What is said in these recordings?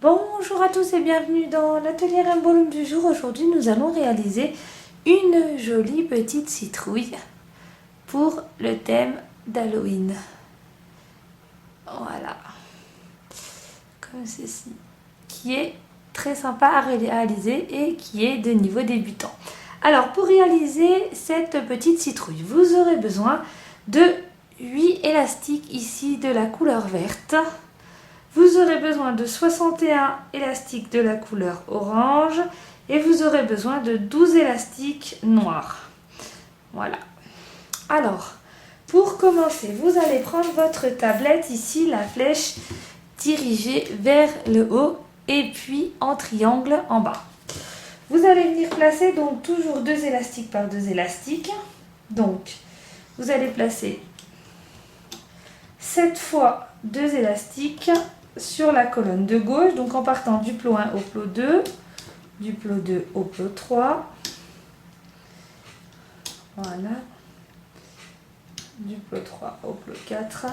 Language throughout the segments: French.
Bonjour à tous et bienvenue dans l'atelier Rainbow du jour. Aujourd'hui nous allons réaliser une jolie petite citrouille pour le thème d'Halloween. Voilà, comme ceci, qui est très sympa à réaliser et qui est de niveau débutant. Alors pour réaliser cette petite citrouille, vous aurez besoin de 8 élastiques ici de la couleur verte. Vous aurez besoin de 61 élastiques de la couleur orange et vous aurez besoin de 12 élastiques noirs. Voilà. Alors, pour commencer, vous allez prendre votre tablette ici, la flèche dirigée vers le haut et puis en triangle en bas. Vous allez venir placer donc toujours 2 élastiques par 2 élastiques. Donc, vous allez placer 7 fois 2 élastiques sur la colonne de gauche, donc en partant du plot 1 au plot 2, du plot 2 au plot 3, voilà, du plot 3 au plot 4,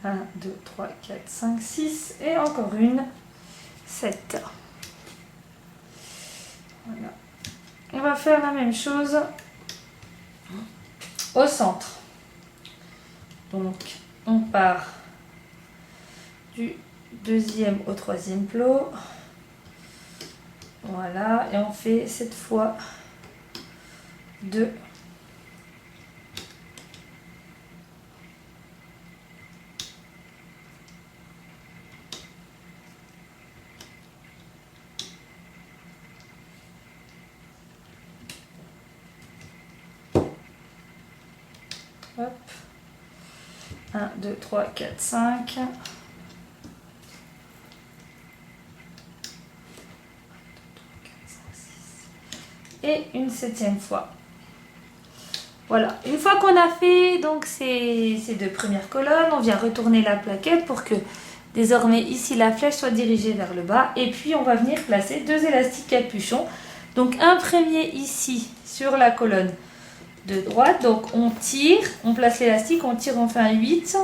un, 2, 3, 4, 5, 6 et encore une, 7. Voilà. On va faire la même chose au centre. Donc on part du deuxième au troisième plot. Voilà, et on fait cette fois 2. Hop. 1, 2, 3, 4, 5. Et une 7e fois. Voilà, une fois qu'on a fait donc ces 2 premières colonnes, on vient retourner la plaquette pour que désormais ici la flèche soit dirigée vers le bas. Et puis on va venir placer 2 élastiques capuchons. Donc un premier ici sur la colonne de droite, donc on tire, on place l'élastique, on tire, on fait un 8,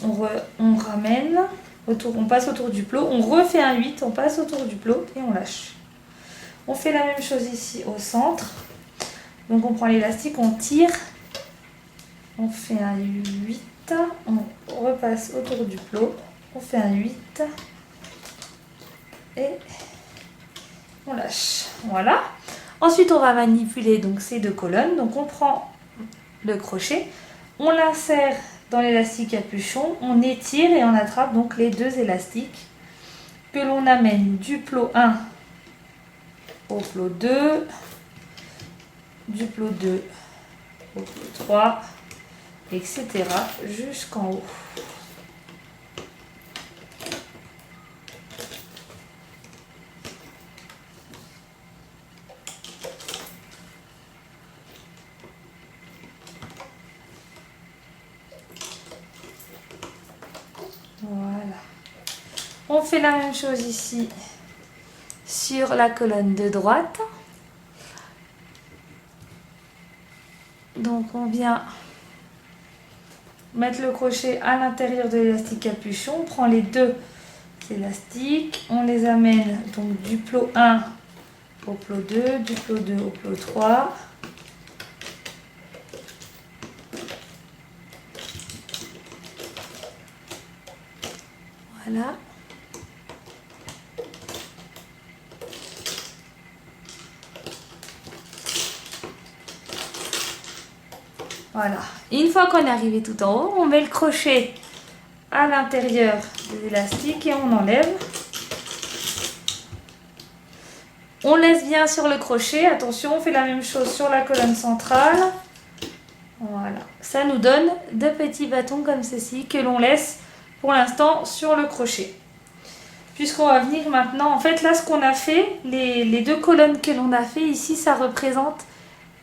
on ramène, on passe autour du plot, on refait un 8, on passe autour du plot et on lâche. On fait la même chose ici au centre, donc on prend l'élastique, on tire, on fait un 8, on repasse autour du plot, on fait un 8 et on lâche. Voilà. Ensuite, on va manipuler donc ces 2 colonnes. Donc, on prend le crochet, on l'insère dans l'élastique capuchon, on étire et on attrape donc les 2 élastiques que l'on amène du plot 1 au plot 2, du plot 2 au plot 3, etc. jusqu'en haut. Voilà. On fait la même chose ici sur la colonne de droite. Donc on vient mettre le crochet à l'intérieur de l'élastique capuchon. On prend les 2 élastiques, on les amène donc du plot 1 au plot 2, du plot 2 au plot 3. Voilà. Voilà. Et une fois qu'on est arrivé tout en haut, on met le crochet à l'intérieur des élastiques et on enlève. On laisse bien sur le crochet. Attention, on fait la même chose sur la colonne centrale. Voilà. Ça nous donne 2 petits bâtons comme ceci que l'on laisse pour l'instant sur le crochet. Puisqu'on va venir maintenant, en fait là ce qu'on a fait, les 2 colonnes que l'on a fait ici, ça représente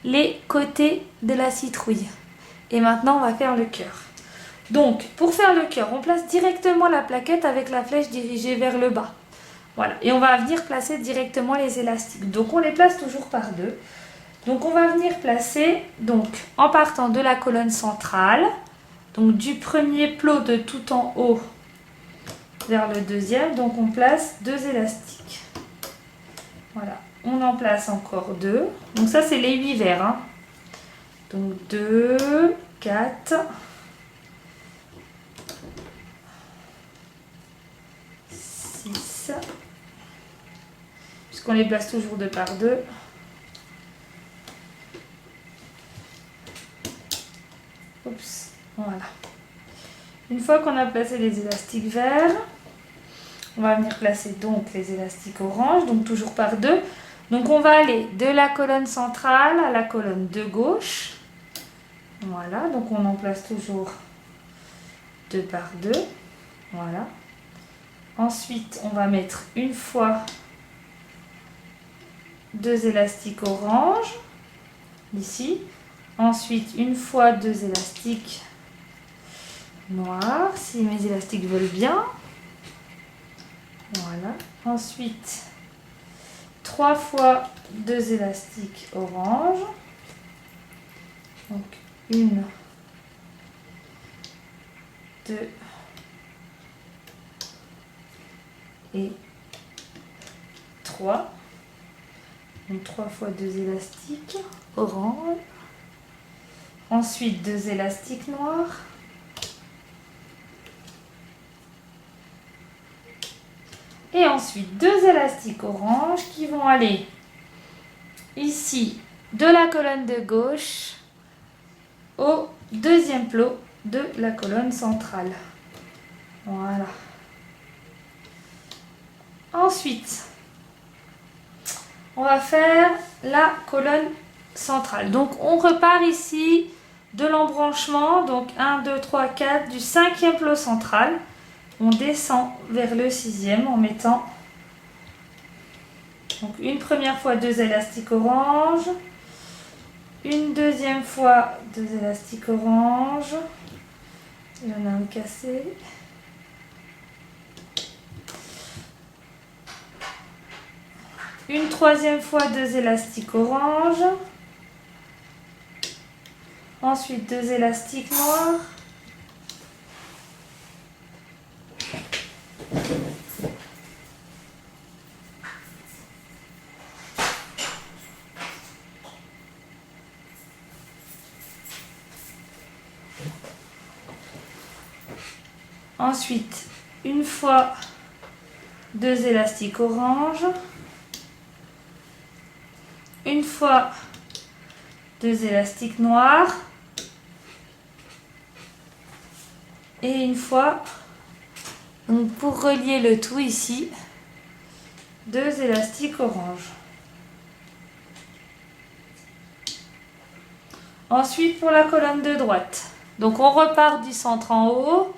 les côtés de la citrouille. Et maintenant on va faire le cœur. Donc, pour faire le cœur, on place directement la plaquette avec la flèche dirigée vers le bas. Voilà, et on va venir placer directement les élastiques. Donc, on les place toujours par deux. Donc, on va venir placer, donc, en partant de la colonne centrale, donc du premier plot de tout en haut vers le deuxième. Donc, on place deux élastiques. Voilà, on en place encore deux. Donc, ça, c'est les 8 verres. Hein. Donc, 2, 4... 6, puisqu'on les place toujours deux par deux. Oups, voilà. Une fois qu'on a placé les élastiques verts, on va venir placer donc les élastiques orange, donc toujours par deux. Donc on va aller de la colonne centrale à la colonne de gauche. Voilà, donc on en place toujours deux par deux. Voilà. Ensuite, on va mettre une fois deux élastiques orange, ici. Ensuite, une fois deux élastiques noirs, si mes élastiques veulent bien. Voilà. Ensuite, 3 fois deux élastiques orange. Donc, 1, 2 et 3. Donc 3 fois deux élastiques orange. Ensuite, deux élastiques noirs. Et ensuite, deux élastiques orange qui vont aller ici de la colonne de gauche au deuxième plot de la colonne centrale. Voilà. Ensuite, on va faire la colonne centrale. Donc, on repart ici de l'embranchement. Donc, 1, 2, 3, 4 du 5e plot central. On descend vers le 6e en mettant donc une première fois deux élastiques orange, une deuxième fois deux élastiques orange. Il y en a un cassé. Une troisième fois deux élastiques orange. Ensuite deux élastiques noirs. Ensuite, une fois deux élastiques orange. Une fois deux élastiques noirs. Et une fois, donc pour relier le tout ici, deux élastiques orange. Ensuite, pour la colonne de droite. Donc, on repart du centre en haut.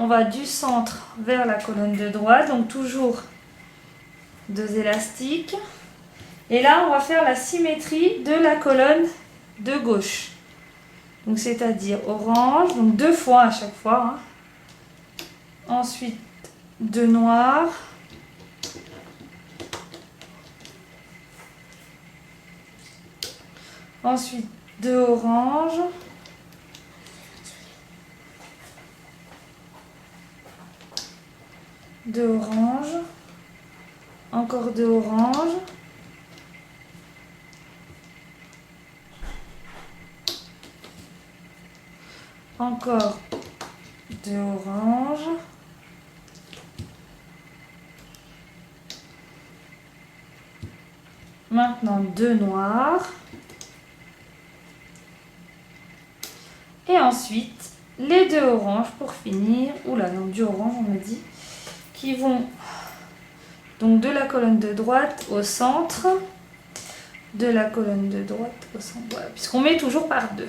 On va du centre vers la colonne de droite. Donc, toujours deux élastiques. Et là, on va faire la symétrie de la colonne de gauche. Donc, c'est-à-dire orange. Donc, deux fois à chaque fois. Hein. Ensuite, deux noirs. Ensuite, deux oranges. Deux oranges. Encore deux oranges. Encore deux oranges. Maintenant deux noirs. Et ensuite, les deux oranges pour finir. Oula, non, du orange, on me dit. Qui vont donc de la colonne de droite au centre. De la colonne de droite au centre. Voilà, puisqu'on met toujours par deux.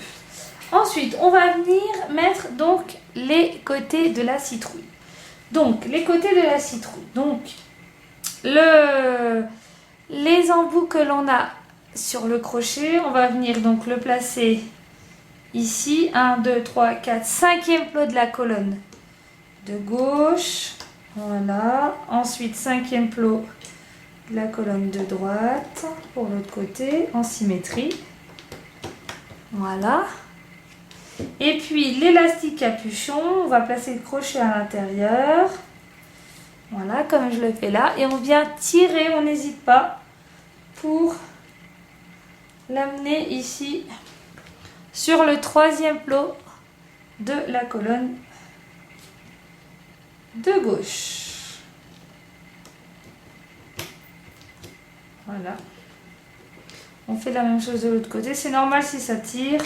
Ensuite, on va venir mettre donc les côtés de la citrouille. Donc, les côtés de la citrouille. Donc, les embouts que l'on a sur le crochet, on va venir donc le placer ici 1, 2, 3, 4, 5e plot de la colonne de gauche. Voilà. Ensuite, 5e plot de la colonne de droite pour l'autre côté en symétrie. Voilà. Et puis l'élastique capuchon, on va placer le crochet à l'intérieur. Voilà, comme je le fais là. Et on vient tirer, on n'hésite pas, pour l'amener ici sur le 3e plot de la colonne de gauche. Voilà. On fait la même chose de l'autre côté. C'est normal si ça tire.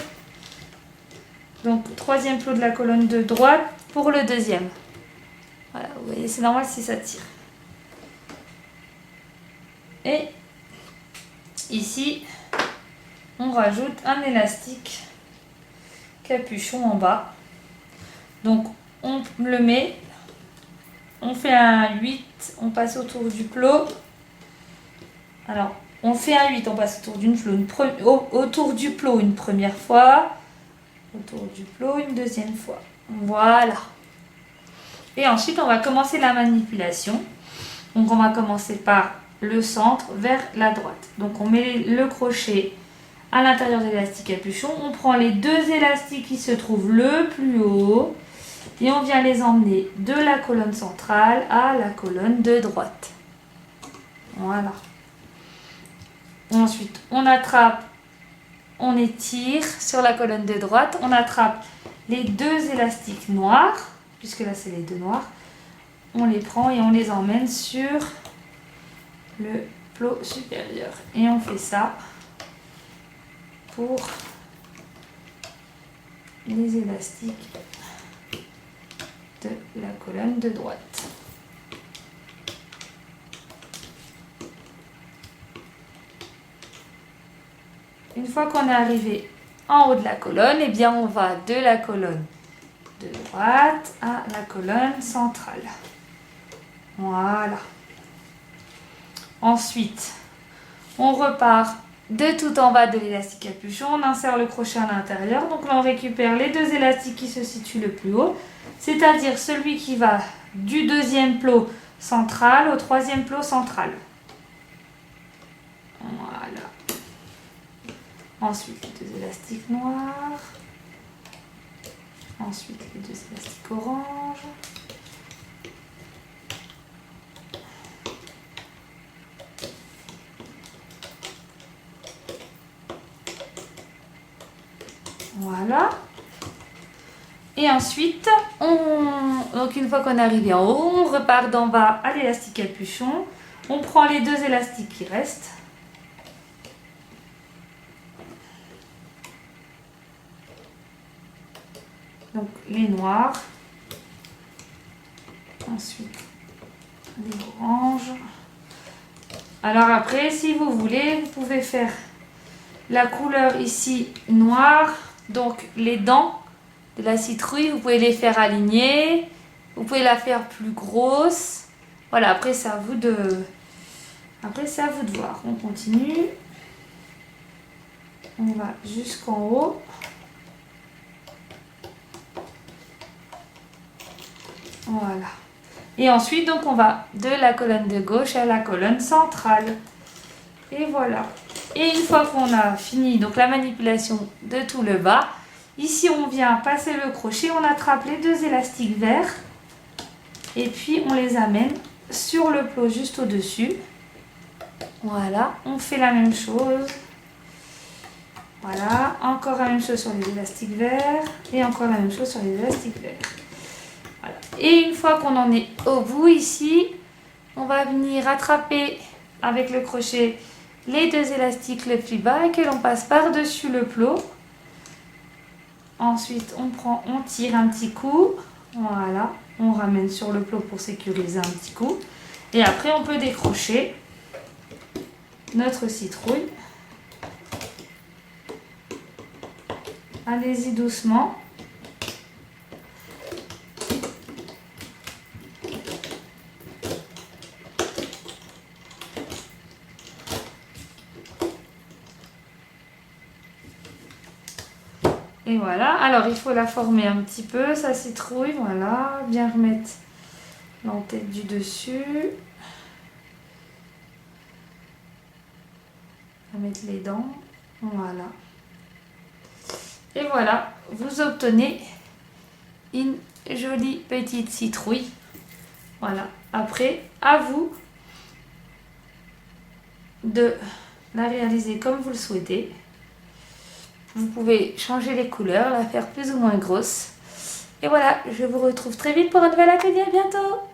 Donc, 3e plot de la colonne de droite pour le 2e. Voilà, vous voyez, c'est normal si ça tire. Et ici, on rajoute un élastique capuchon en bas. Donc, on le met, on fait un 8, on passe autour du plot. Alors, on fait un 8, on passe autour autour du plot une première fois, autour du plot une deuxième fois. Voilà. Et ensuite, on va commencer la manipulation. Donc, on va commencer par le centre vers la droite. Donc, on met le crochet à l'intérieur de l'élastique capuchon. On prend les 2 élastiques qui se trouvent le plus haut et on vient les emmener de la colonne centrale à la colonne de droite. Voilà. Ensuite, on attrape, on étire sur la colonne de droite. On attrape les 2 élastiques noirs, puisque là, c'est les 2 noirs. On les prend et on les emmène sur le plot supérieur. Et on fait ça pour les élastiques de la colonne de droite. Une fois qu'on est arrivé en haut de la colonne, eh bien on va de la colonne de droite à la colonne centrale. Voilà. Ensuite, on repart de tout en bas de l'élastique capuchon, on insère le crochet à l'intérieur. Donc là, on récupère les 2 élastiques qui se situent le plus haut, c'est-à-dire celui qui va du 2e plot central au 3e plot central. Voilà. Ensuite, les 2 élastiques noirs. Ensuite, les 2 élastiques orange. Voilà. Et ensuite, donc une fois qu'on est arrivé en haut, on repart d'en bas à l'élastique capuchon. On prend les 2 élastiques qui restent. Donc les noirs. Ensuite, les oranges. Alors après, si vous voulez, vous pouvez faire la couleur ici noire. Donc les dents de la citrouille, vous pouvez les faire aligner. Vous pouvez la faire plus grosse. Voilà, après c'est à vous de voir. On continue. On va jusqu'en haut. Voilà. Et ensuite, donc, on va de la colonne de gauche à la colonne centrale. Et voilà. Et une fois qu'on a fini donc la manipulation de tout le bas, ici, on vient passer le crochet, on attrape les 2 élastiques verts et puis on les amène sur le plot juste au-dessus. Voilà. On fait la même chose. Voilà. Encore la même chose sur les élastiques verts et encore la même chose sur les élastiques verts. Voilà. Et une fois qu'on en est au bout ici, on va venir attraper avec le crochet les 2 élastiques le plus bas et que l'on passe par-dessus le plot. Ensuite, on tire un petit coup. Voilà. On ramène sur le plot pour sécuriser un petit coup. Et après, on peut décrocher notre citrouille. Allez-y doucement. Et Et voilà, alors il faut la former un petit peu, sa citrouille, voilà, bien remettre l'entête du dessus. On va mettre les dents, voilà. Et voilà, vous obtenez une jolie petite citrouille. Voilà, après, à vous de la réaliser comme vous le souhaitez. Vous pouvez changer les couleurs, la faire plus ou moins grosse. Et voilà, je vous retrouve très vite pour un nouvel atelier. À bientôt!